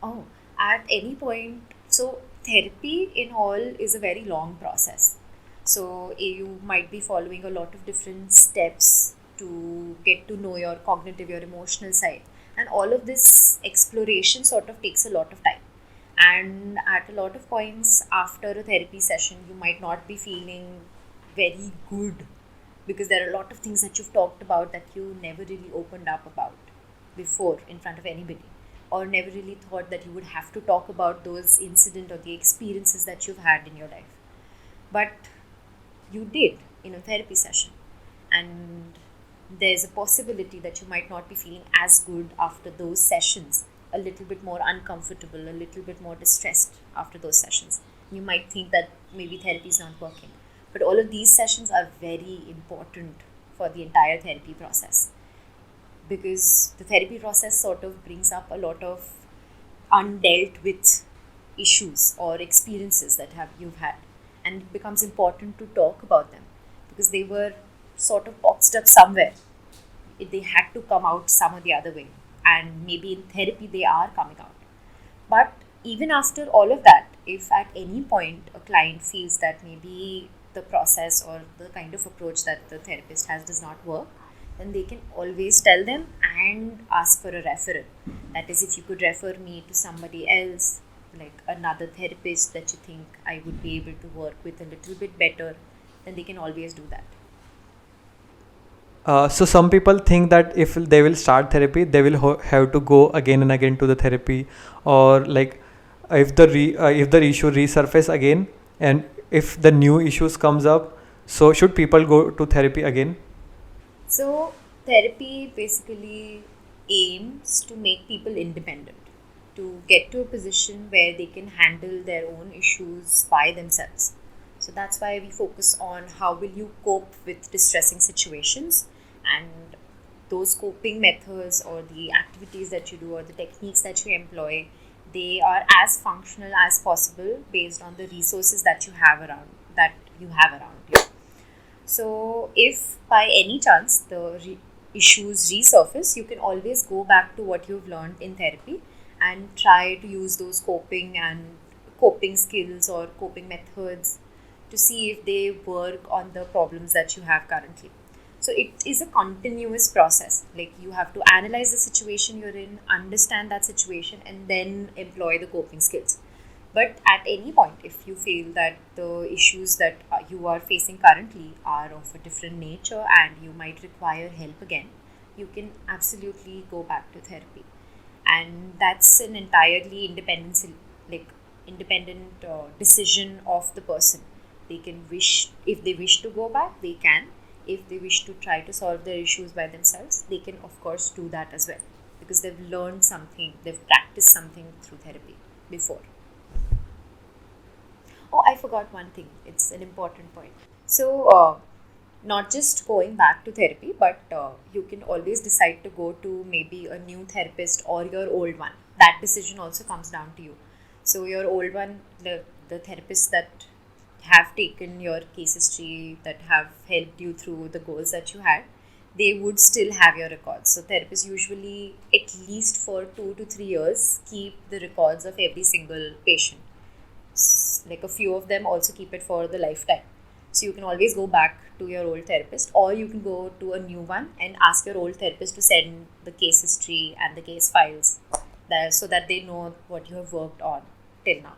Oh, at any point, so therapy in all is a very long process. So you might be following a lot of different steps to get to know your cognitive, your emotional side. And all of this exploration sort of takes a lot of time. And at a lot of points after a therapy session, you might not be feeling very good because there are a lot of things that you've talked about that you never really opened up about before in front of anybody, or never really thought that you would have to talk about those incident or the experiences that you've had in your life, but you did in a therapy session. And there's a possibility that you might not be feeling as good after those sessions, a little bit more uncomfortable, a little bit more distressed after those sessions. You might think that maybe therapy is not working, but all of these sessions are very important for the entire therapy process, because the therapy process sort of brings up a lot of undealt with issues or experiences that have you've had, and it becomes important to talk about them because they were sort of boxed up somewhere. They had to come out some or the other way, and maybe in therapy they are coming out. But even after all of that, if at any point a client feels that maybe the process or the kind of approach that the therapist has does not work, then they can always tell them and ask for a referral. That is, if you could refer me to somebody else, like another therapist that you think I would be able to work with a little bit better, then they can always do that. So some people think that if they will start therapy, they will have to go again and again to the therapy, or like if the issue resurface again, and if the new issues comes up, so should people go to therapy again? So, therapy basically aims to make people independent, to get to a position where they can handle their own issues by themselves. So, that's why we focus on how will you cope with distressing situations, and those coping methods or the activities that you do or the techniques that you employ, they are as functional as possible based on the resources that you have around you. So, if by any chance the issues resurface, you can always go back to what you've learned in therapy and try to use those coping skills or coping methods to see if they work on the problems that you have currently. So, it is a continuous process. Like, you have to analyze the situation you're in, understand that situation, and then employ the coping skills. But at any point, if you feel that the issues that you are facing currently are of a different nature and you might require help again, you can absolutely go back to therapy. And that's an entirely like independent decision of the person. They can wish, if they wish to go back, they can. If they wish to try to solve their issues by themselves, they can of course do that as well, because they've learned something, they've practiced something through therapy before. Oh, I forgot one thing. It's an important point. So, not just going back to therapy, but you can always decide to go to maybe a new therapist or your old one. That decision also comes down to you. So, your old one, the therapists that have taken your case history, that have helped you through the goals that you had, they would still have your records. So, therapists usually, at least for 2 to 3 years, keep the records of every single patient. Like a few of them also keep it for the lifetime. So you can always go back to your old therapist, or you can go to a new one and ask your old therapist to send the case history and the case files there, so that they know what you have worked on till now.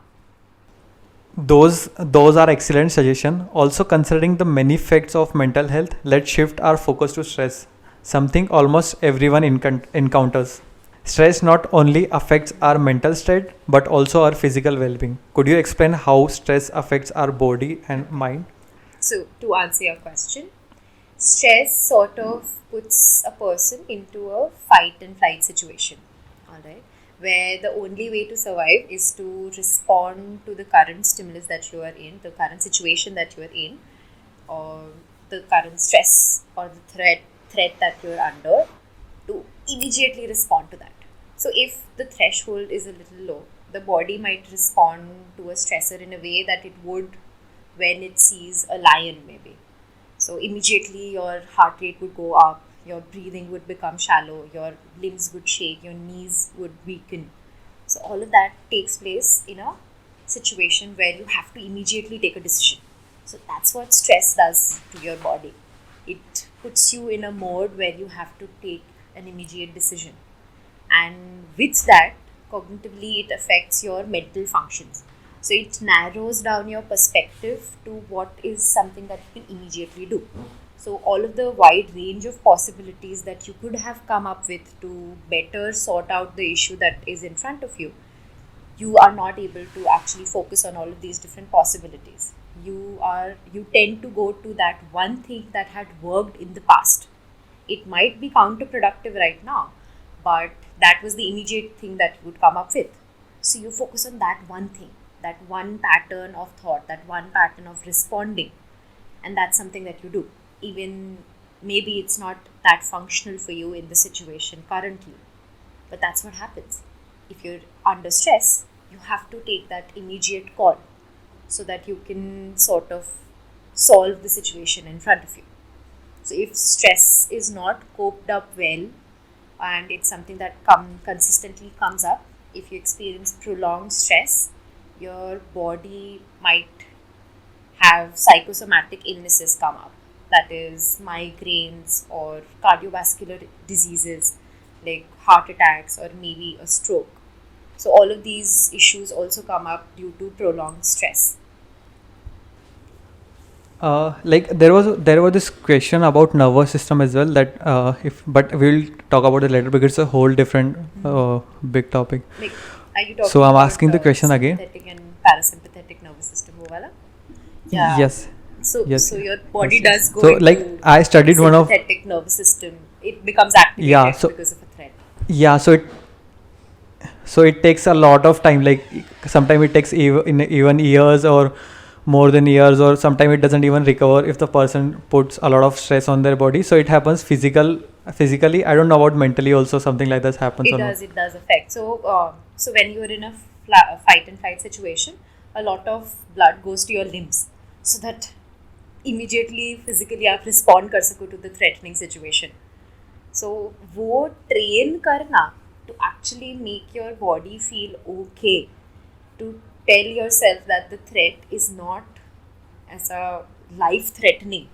Those are excellent suggestion. Also, considering the many effects of mental health, let's shift our focus to stress, something almost everyone encounters. Stress not only affects our mental state but also our physical well-being. Could you explain how stress affects our body and mind? So, to answer your question, stress sort of puts a person into a fight and flight situation, all right, where the only way to survive is to respond to the current stimulus that you are in, the current situation that you are in, or the current stress or the threat that you're under, to immediately respond to that. So if the threshold is a little low, the body might respond to a stressor in a way that it would when it sees a lion, maybe. So immediately your heart rate would go up, your breathing would become shallow, your limbs would shake, your knees would weaken. So all of that takes place in a situation where you have to immediately take a decision. So that's what stress does to your body. It puts you in a mode where you have to take an immediate decision. And with that, cognitively, it affects your mental functions. So it narrows down your perspective to what is something that you can immediately do. So all of the wide range of possibilities that you could have come up with to better sort out the issue that is in front of you, you are not able to actually focus on all of these different possibilities. You tend to go to that one thing that had worked in the past. It might be counterproductive right now, but that was the immediate thing that you would come up with. So you focus on that one thing, that one pattern of thought, that one pattern of responding, and that's something that you do. Even maybe it's not that functional for you in the situation currently, but that's what happens. If you're under stress, you have to take that immediate call so that you can sort of solve the situation in front of you. So if stress is not coped up well, and it's something that consistently comes up, if you experience prolonged stress, your body might have psychosomatic illnesses come up, that is migraines or cardiovascular diseases like heart attacks or maybe a stroke. So all of these issues also come up due to prolonged stress. Like there was this question about nervous system as well, that if but we'll talk about it later because it's a whole different big topic. Like, are you talking So I'm about asking the question again. sympathetic and parasympathetic nervous system wo wala? Yeah. Yes. So, Yes. so your body Yes. does go So into like I studied one of sympathetic nervous system. It becomes activated Yeah, so- because of a threat. yeah. So it takes a lot of time. Like sometimes it takes even years or more than years, or sometimes it doesn't even recover if the person puts a lot of stress on their body. So it happens physically. I don't know about mentally also something like this happens or not. It does affect. So when you're in a fight and flight situation, a lot of blood goes to your limbs, so that immediately physically आप respond कर सको to the threatening situation. So वो train करना to actually make your body feel okay, to tell yourself that the threat is not as a life threatening,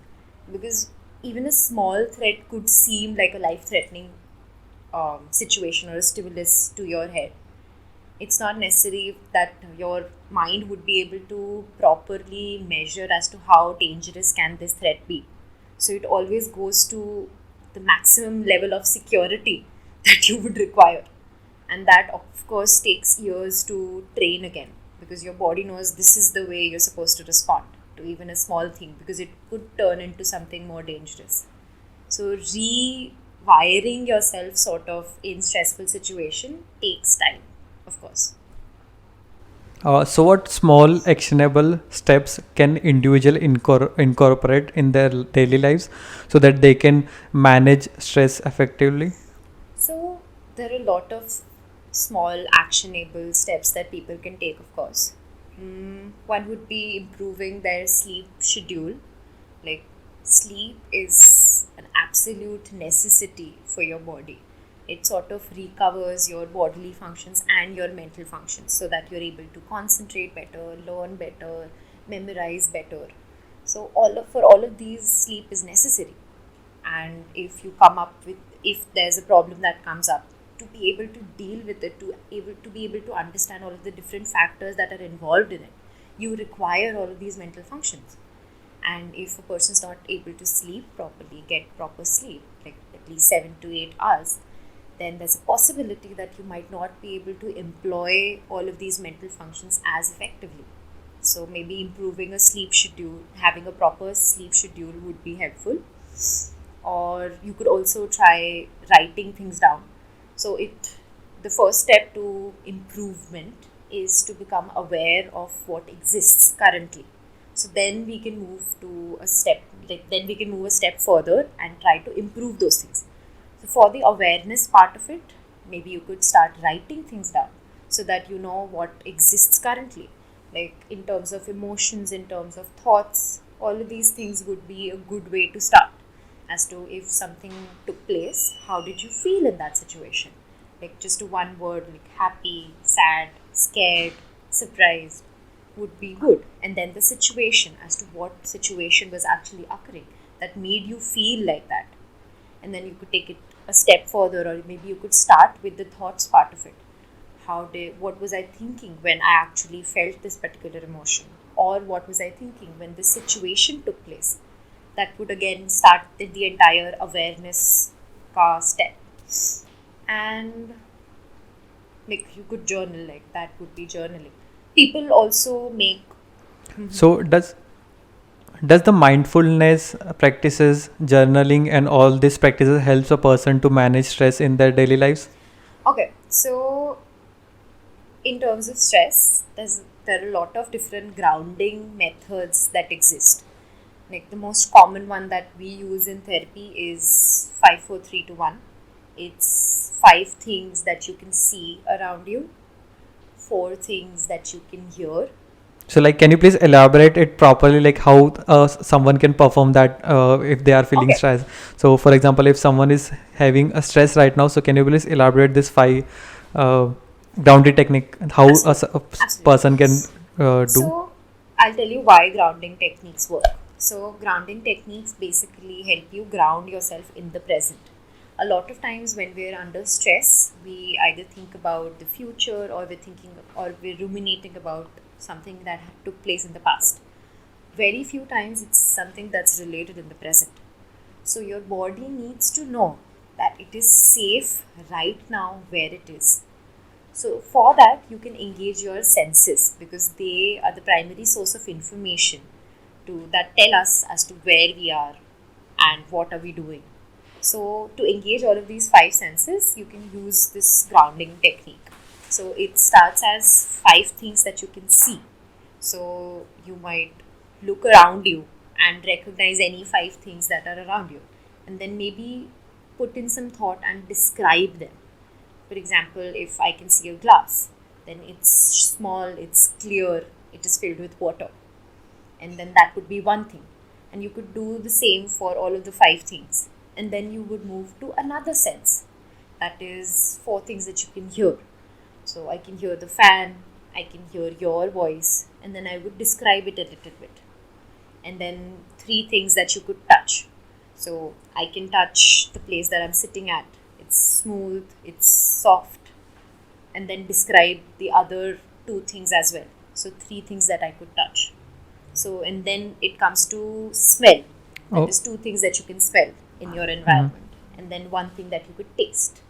because even a small threat could seem like a life threatening situation or a stimulus to your head. It's not necessary that your mind would be able to properly measure as to how dangerous can this threat be. So it always goes to the maximum level of security that you would require, and that of course takes years to train again, because your body knows this is the way you're supposed to respond to even a small thing, because it could turn into something more dangerous. So rewiring yourself sort of in stressful situation takes time, of course. So what small actionable steps can individual incorporate in their daily lives so that they can manage stress effectively? So there are a lot of small actionable steps that people can take, of course. One would be improving their sleep schedule. Like, sleep is an absolute necessity for your body. It sort of recovers your bodily functions and your mental functions, so that you're able to concentrate better, learn better, memorize better. So for all of these, sleep is necessary. And if there's a problem that comes up, to be able to deal with it, to be able to understand all of the different factors that are involved in it, you require all of these mental functions. And if a person's not able to sleep properly, get proper sleep, like at least 7 to 8 hours, then there's a possibility that you might not be able to employ all of these mental functions as effectively. So maybe improving a sleep schedule, having a proper sleep schedule would be helpful. Or you could also try writing things down. So the first step to improvement is to become aware of what exists currently. So then we can move a step further and try to improve those things. So for the awareness part of it, maybe you could start writing things down so that you know what exists currently. Like in terms of emotions, in terms of thoughts, all of these things would be a good way to start. As to if something took place, how did you feel in that situation? like just a one word, like happy, sad, scared, surprised, would be good. And then the situation, as to what situation was actually occurring that made you feel like that. And then you could take it a step further, or maybe you could start with the thoughts part of it. What was I thinking when I actually felt this particular emotion, or what was I thinking when this situation took place? That would again start the entire awareness step. And like you could journal, like that would be journaling. People also make So does the mindfulness practices, journaling, and all these practices helps a person to manage stress in their daily lives? okay. So in terms of stress, there are a lot of different grounding methods that exist. Like the most common one that we use in therapy is 5 4 3 2 1. It's 5 things that you can see around you, 4 things that you can hear. So, like, can you please elaborate it properly, like how someone can perform that if they are feeling Okay, stress? So, for example, if someone is having a stress right now, so can you please elaborate this five uh, grounding technique and how absolutely, a absolutely. person can do? So I'll tell you why grounding techniques work. So grounding techniques basically help you ground yourself in the present. A lot of times when we're under stress, we either think about the future, or we're ruminating about something that took place in the past. Very few times it's something that's related in the present. So your body needs to know that it is safe right now where it is. So for that, you can engage your senses, because they are the primary source of information that tell us as to where we are and what are we doing. So to engage all of these 5 senses, you can use this grounding technique. So it starts as 5 things that you can see. So you might look around you and recognize any 5 things that are around you, and then maybe put in some thought and describe them. For example, if I can see a glass, then it's small, it's clear, it is filled with water. And then that would be one thing. And you could do the same for all of the 5 things. And then you would move to another sense. That is 4 things that you can hear. So I can hear the fan, I can hear your voice, and then I would describe it a little bit. And then 3 things that you could touch. So I can touch the place that I'm sitting at. It's smooth, it's soft, and then describe the other 2 things as well. So 3 things that I could touch. So and then it comes to smell. That Oh, is 2 things that you can smell in your mhm. environment, and then 1 thing that you could taste.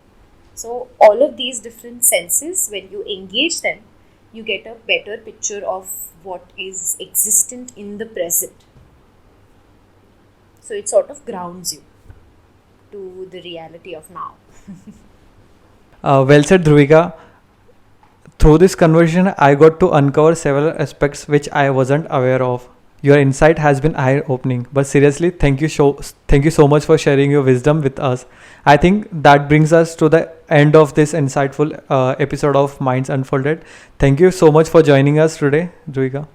So all of these different senses, when you engage them, you get a better picture of what is existent in the present. So it sort of grounds you to the reality of now. Well said, Dhruvika. Through this conversation, I got to uncover several aspects which I wasn't aware of. Your insight has been eye-opening, but seriously, thank you so much for sharing your wisdom with us. I think that brings us to the end of this insightful episode of Minds Unfolded. Thank you so much for joining us today, Dhruvika.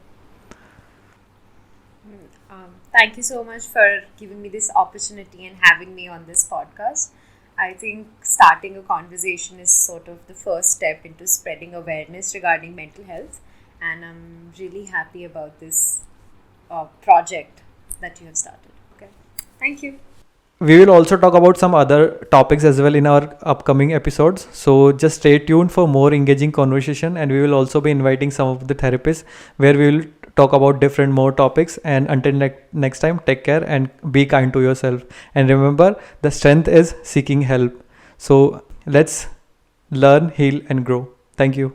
Thank you so much for giving me this opportunity and having me on this podcast. I think starting a conversation is sort of the first step into spreading awareness regarding mental health, and I'm really happy about this project that you have started. Okay, thank you. We will also talk about some other topics as well in our upcoming episodes. So just stay tuned for more engaging conversation, and we will also be inviting some of the therapists where we will talk about different more topics. And until next time, take care and be kind to yourself. And remember, the strength is seeking help. So let's learn, heal, and grow. Thank you.